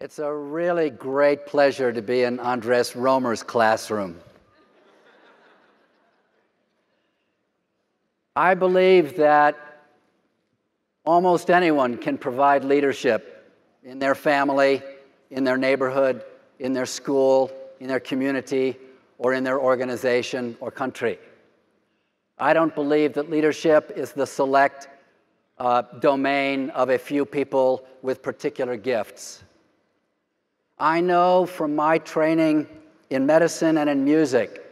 It's a really great pleasure to be in Andres Romer's classroom. I believe that almost anyone can provide leadership in their family, in their neighborhood, in their school, in their community, or in their organization or country. I don't believe that leadership is the select domain of a few people with particular gifts. I know from my training in medicine and in music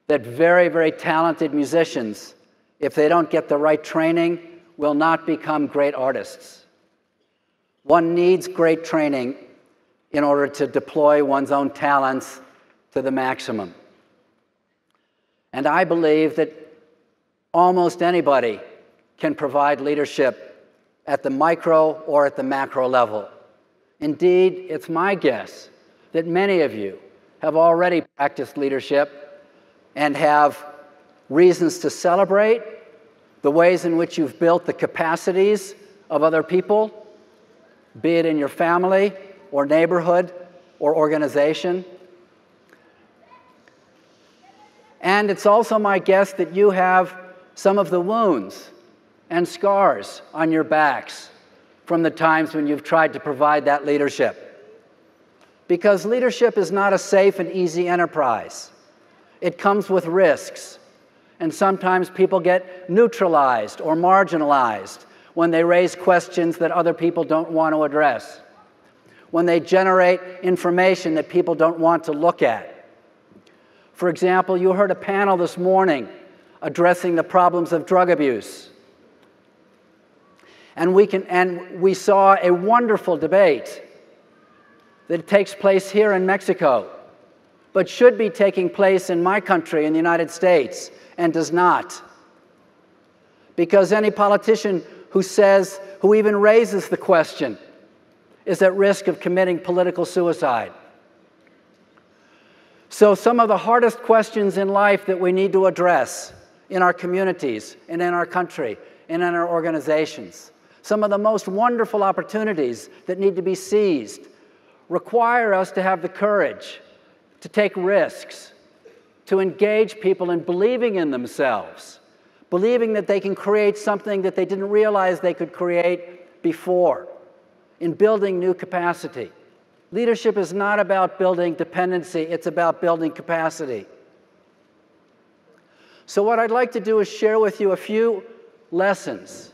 that very, very talented musicians, if they don't get the right training, will not become great artists. One needs great training in order to deploy one's own talents to the maximum. And I believe that almost anybody can provide leadership at the micro or at the macro level. Indeed, it's my guess that many of you have already practiced leadership and have reasons to celebrate the ways in which you've built the capacities of other people, be it in your family or neighborhood or organization. And it's also my guess that you have some of the wounds and scars on your backs from the times when you've tried to provide that leadership. Because leadership is not a safe and easy enterprise. It comes with risks. And sometimes people get neutralized or marginalized when they raise questions that other people don't want to address, when they generate information that people don't want to look at. For example, you heard a panel this morning addressing the problems of drug abuse. And we saw a wonderful debate that takes place here in Mexico, but should be taking place in my country, in the United States, and does not. Because any politician who even raises the question is at risk of committing political suicide. So some of the hardest questions in life that we need to address in our communities and in our country and in our organizations, some of the most wonderful opportunities that need to be seized, require us to have the courage to take risks, to engage people in believing in themselves, believing that they can create something that they didn't realize they could create before, in building new capacity. Leadership is not about building dependency, it's about building capacity. So what I'd like to do is share with you a few lessons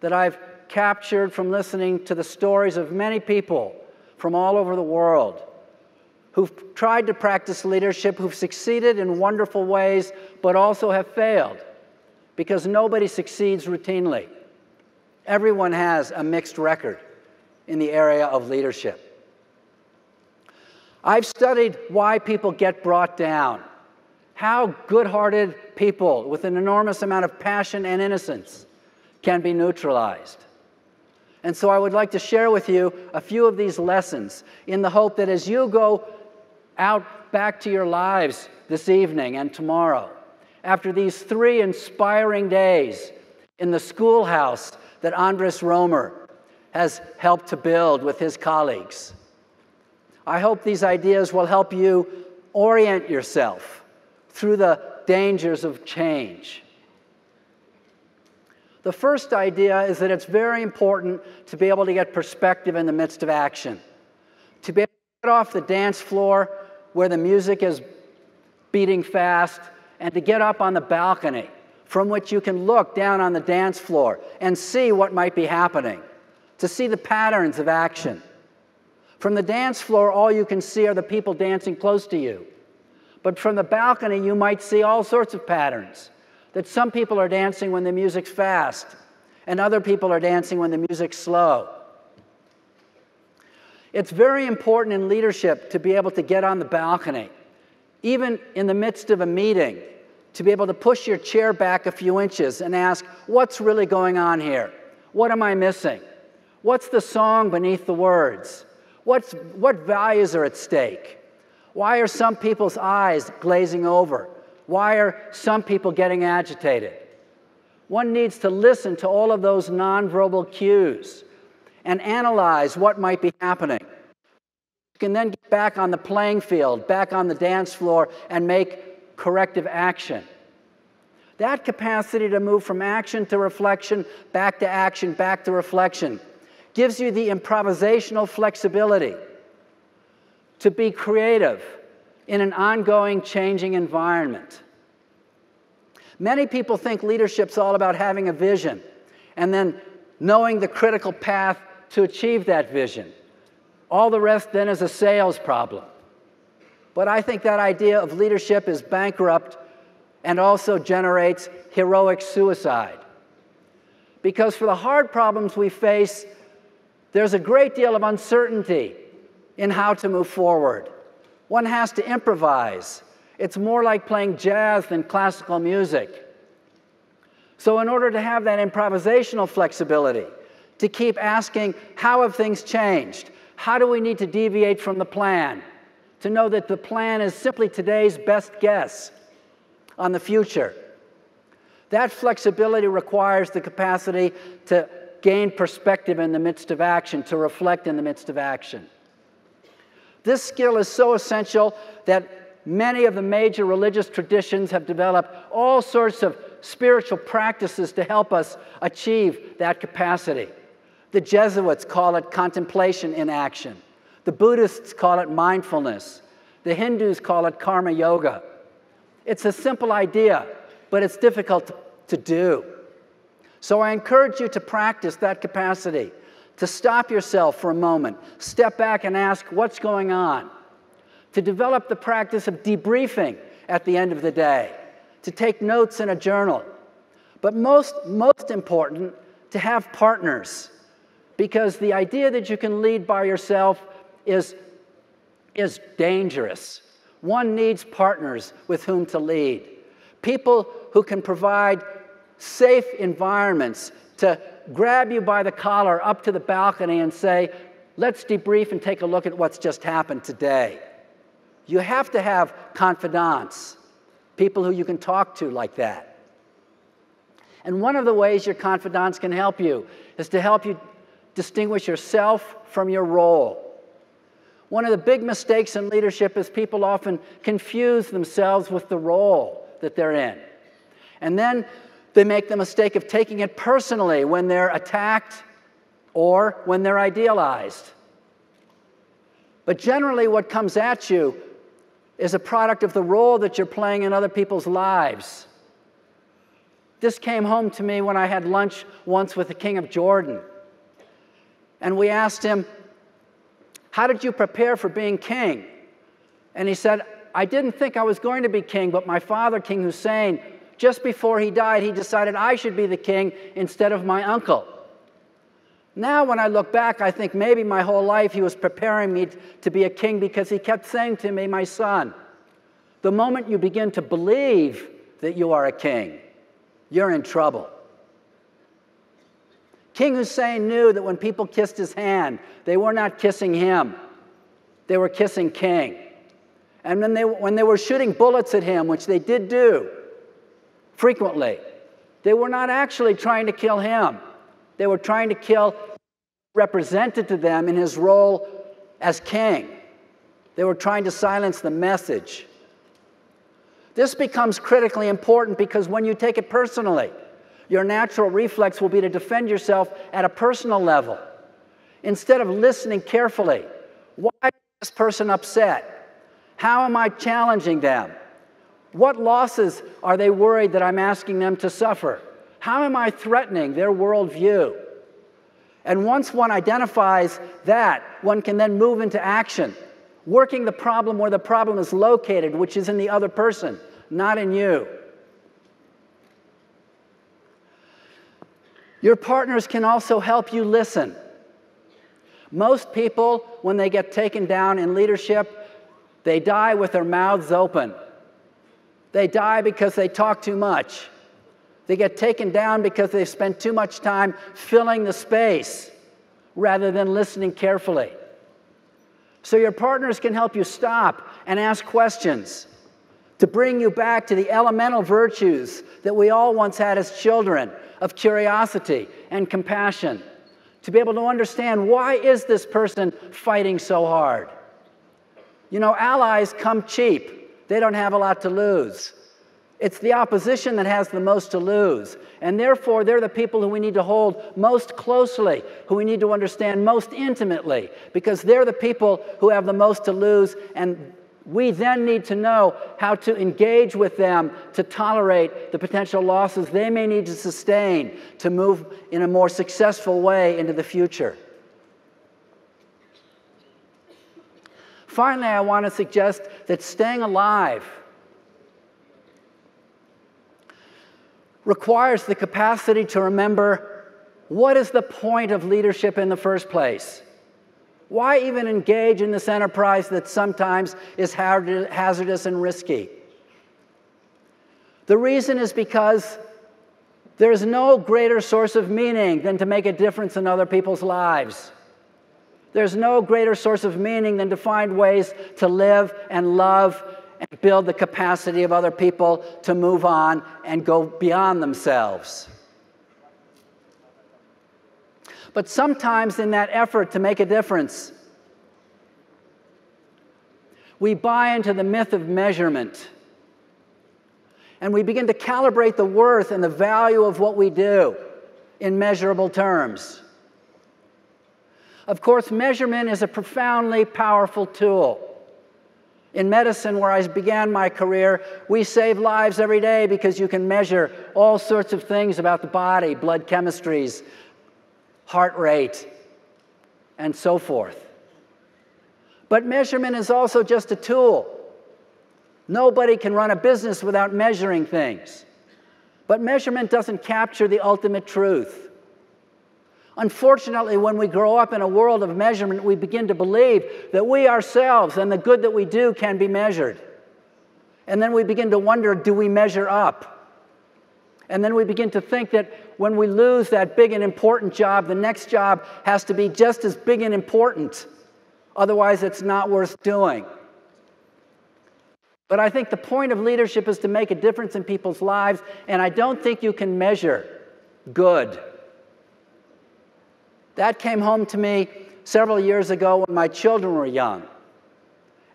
that I've captured from listening to the stories of many people from all over the world who've tried to practice leadership, who've succeeded in wonderful ways, but also have failed, because nobody succeeds routinely. Everyone has a mixed record in the area of leadership. I've studied why people get brought down, how good-hearted people with an enormous amount of passion and innocence can be neutralized. And so I would like to share with you a few of these lessons in the hope that as you go out back to your lives this evening and tomorrow, after these 3 inspiring days in the schoolhouse that Andres Romer has helped to build with his colleagues, I hope these ideas will help you orient yourself through the dangers of change. The first idea is that it's very important to be able to get perspective in the midst of action, to be able to get off the dance floor where the music is beating fast, and to get up on the balcony from which you can look down on the dance floor and see what might be happening, to see the patterns of action. From the dance floor, all you can see are the people dancing close to you. But from the balcony, you might see all sorts of patterns, that some people are dancing when the music's fast, and other people are dancing when the music's slow. It's very important in leadership to be able to get on the balcony, even in the midst of a meeting, to be able to push your chair back a few inches and ask, what's really going on here? What am I missing? What's the song beneath the words? What values are at stake? Why are some people's eyes glazing over? Why are some people getting agitated? One needs to listen to all of those nonverbal cues and analyze what might be happening. You can then get back on the playing field, back on the dance floor, and make corrective action. That capacity to move from action to reflection, back to action, back to reflection, gives you the improvisational flexibility to be creative in an ongoing, changing environment. Many people think leadership's all about having a vision and then knowing the critical path to achieve that vision. All the rest then is a sales problem. But I think that idea of leadership is bankrupt and also generates heroic suicide. Because for the hard problems we face, there's a great deal of uncertainty in how to move forward. One has to improvise. It's more like playing jazz than classical music. So in order to have that improvisational flexibility, to keep asking, how have things changed? How do we need to deviate from the plan? To know that the plan is simply today's best guess on the future. That flexibility requires the capacity to gain perspective in the midst of action, to reflect in the midst of action. This skill is so essential that many of the major religious traditions have developed all sorts of spiritual practices to help us achieve that capacity. The Jesuits call it contemplation in action. The Buddhists call it mindfulness. The Hindus call it karma yoga. It's a simple idea, but it's difficult to do. So I encourage you to practice that capacity, to stop yourself for a moment, step back and ask what's going on, to develop the practice of debriefing at the end of the day, to take notes in a journal. But most important, to have partners, because the idea that you can lead by yourself is dangerous. One needs partners with whom to lead. People who can provide safe environments to grab you by the collar up to the balcony and say, let's debrief and take a look at what's just happened today. You have to have confidants, people who you can talk to like that. And one of the ways your confidants can help you is to help you distinguish yourself from your role. One of the big mistakes in leadership is people often confuse themselves with the role that they're in. And then they make the mistake of taking it personally when they're attacked or when they're idealized. But generally what comes at you is a product of the role that you're playing in other people's lives. This came home to me when I had lunch once with the King of Jordan. And we asked him, how did you prepare for being king? And he said, I didn't think I was going to be king, but my father, King Hussein, just before he died, he decided I should be the king instead of my uncle. Now when I look back, I think maybe my whole life he was preparing me to be a king because he kept saying to me, my son, the moment you begin to believe that you are a king, you're in trouble. King Hussein knew that when people kissed his hand, they were not kissing him. They were kissing king. And when they were shooting bullets at him, which they did do frequently, they were not actually trying to kill him. They were trying to kill represented to them in his role as king. They were trying to silence the message. This becomes critically important because when you take it personally, your natural reflex will be to defend yourself at a personal level. Instead of listening carefully, why is this person upset? How am I challenging them? What losses are they worried that I'm asking them to suffer? How am I threatening their worldview? And once one identifies that, one can then move into action, working the problem where the problem is located, which is in the other person, not in you. Your partners can also help you listen. Most people, when they get taken down in leadership, they die with their mouths open. They die because they talk too much. They get taken down because they spend too much time filling the space rather than listening carefully. So your partners can help you stop and ask questions to bring you back to the elemental virtues that we all once had as children of curiosity and compassion, to be able to understand, why is this person fighting so hard? You know, allies come cheap. They don't have a lot to lose. It's the opposition that has the most to lose. And therefore, they're the people who we need to hold most closely, who we need to understand most intimately, because they're the people who have the most to lose, and we then need to know how to engage with them to tolerate the potential losses they may need to sustain to move in a more successful way into the future. Finally, I want to suggest that staying alive requires the capacity to remember, what is the point of leadership in the first place? Why even engage in this enterprise that sometimes is hazardous and risky? The reason is because there is no greater source of meaning than to make a difference in other people's lives. There's no greater source of meaning than to find ways to live and love and build the capacity of other people to move on and go beyond themselves. But sometimes in that effort to make a difference, we buy into the myth of measurement. And we begin to calibrate the worth and the value of what we do in measurable terms. Of course, measurement is a profoundly powerful tool. In medicine, where I began my career, we save lives every day because you can measure all sorts of things about the body, blood chemistries, heart rate, and so forth. But measurement is also just a tool. Nobody can run a business without measuring things. But measurement doesn't capture the ultimate truth. Unfortunately, when we grow up in a world of measurement, we begin to believe that we ourselves and the good that we do can be measured. And then we begin to wonder, do we measure up? And then we begin to think that when we lose that big and important job, the next job has to be just as big and important. Otherwise, it's not worth doing. But I think the point of leadership is to make a difference in people's lives, and I don't think you can measure good. That came home to me several years ago when my children were young.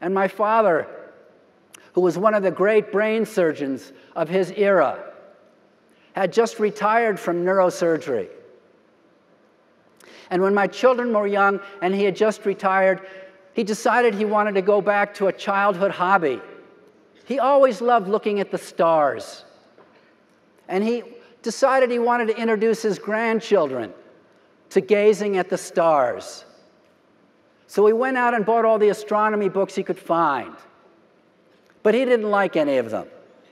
And my father, who was one of the great brain surgeons of his era, had just retired from neurosurgery. And when my children were young and he had just retired, he decided he wanted to go back to a childhood hobby. He always loved looking at the stars. And he decided he wanted to introduce his grandchildren to gazing at the stars. So he went out and bought all the astronomy books he could find. But he didn't like any of them,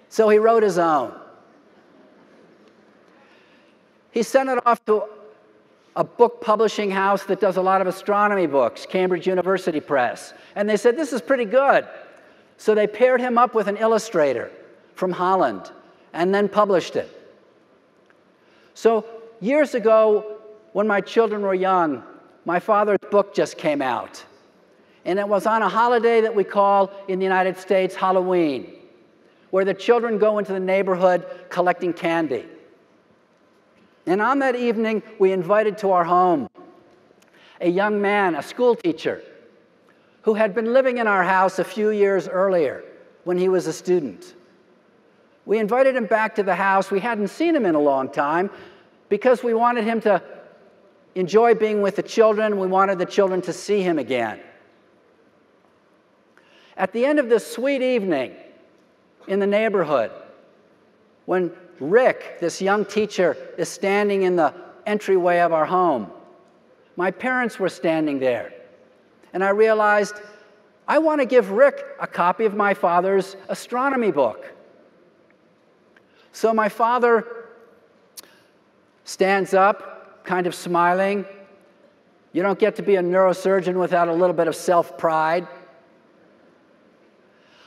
so he wrote his own. He sent it off to a book publishing house that does a lot of astronomy books, Cambridge University Press. And they said, this is pretty good. So they paired him up with an illustrator from Holland and then published it. So years ago, when my children were young, my father's book just came out. And it was on a holiday that we call in the United States Halloween, where the children go into the neighborhood collecting candy. And on that evening, we invited to our home a young man, a school teacher, who had been living in our house a few years earlier when he was a student. We invited him back to the house. We hadn't seen him in a long time because we wanted him to enjoy being with the children. We wanted the children to see him again. At the end of this sweet evening in the neighborhood, when Rick, this young teacher, is standing in the entryway of our home, my parents were standing there. And I realized, I want to give Rick a copy of my father's astronomy book. So my father stands up, kind of smiling. You don't get to be a neurosurgeon without a little bit of self-pride.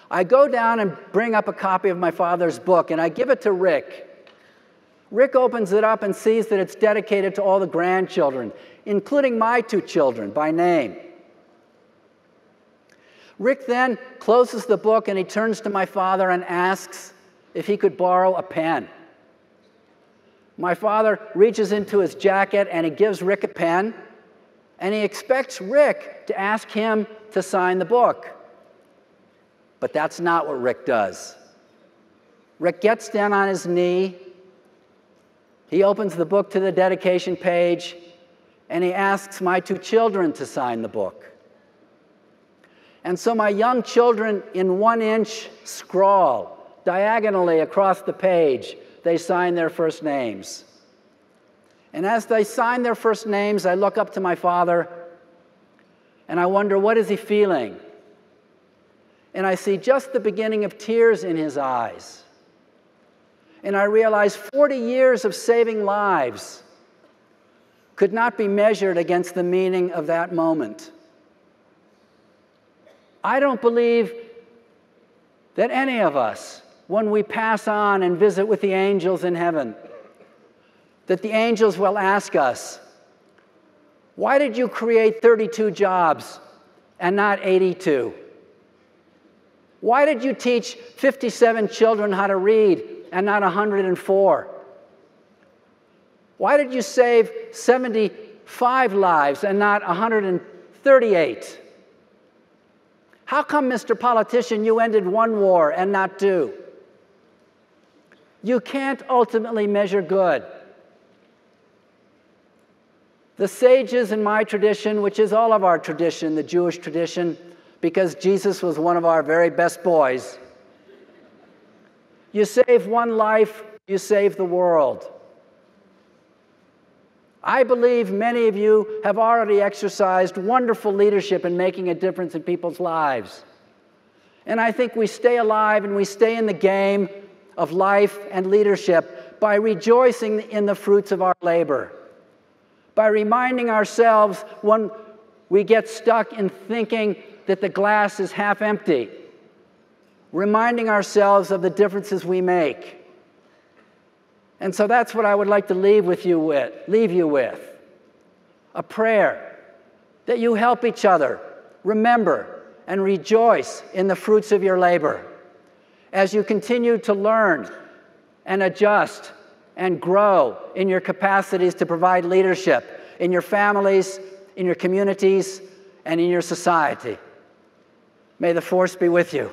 I go down and bring up a copy of my father's book, and I give it to Rick. Rick opens it up and sees that it's dedicated to all the grandchildren, including my two children by name. Rick then closes the book, and he turns to my father and asks if he could borrow a pen. My father reaches into his jacket and he gives Rick a pen, and he expects Rick to ask him to sign the book. But that's not what Rick does. Rick gets down on his knee, he opens the book to the dedication page, and he asks my 2 children to sign the book. And so my young children, in 1-inch scrawl, diagonally across the page, they sign their first names. And as they sign their first names, I look up to my father, and I wonder, what is he feeling? And I see just the beginning of tears in his eyes. And I realize 40 years of saving lives could not be measured against the meaning of that moment. I don't believe that any of us, when we pass on and visit with the angels in heaven, that the angels will ask us, why did you create 32 jobs and not 82? Why did you teach 57 children how to read and not 104? Why did you save 75 lives and not 138? How come, Mr. Politician, you ended 1 war and not 2? You can't ultimately measure good. The sages in my tradition, which is all of our tradition, the Jewish tradition, because Jesus was one of our very best boys, you save 1 life, you save the world. I believe many of you have already exercised wonderful leadership in making a difference in people's lives. And I think we stay alive and we stay in the game of life and leadership by rejoicing in the fruits of our labor, by reminding ourselves when we get stuck in thinking that the glass is half empty, reminding ourselves of the differences we make. And so that's what I would like to leave you with. A prayer that you help each other remember and rejoice in the fruits of your labor as you continue to learn and adjust and grow in your capacities to provide leadership in your families, in your communities, and in your society. May the force be with you.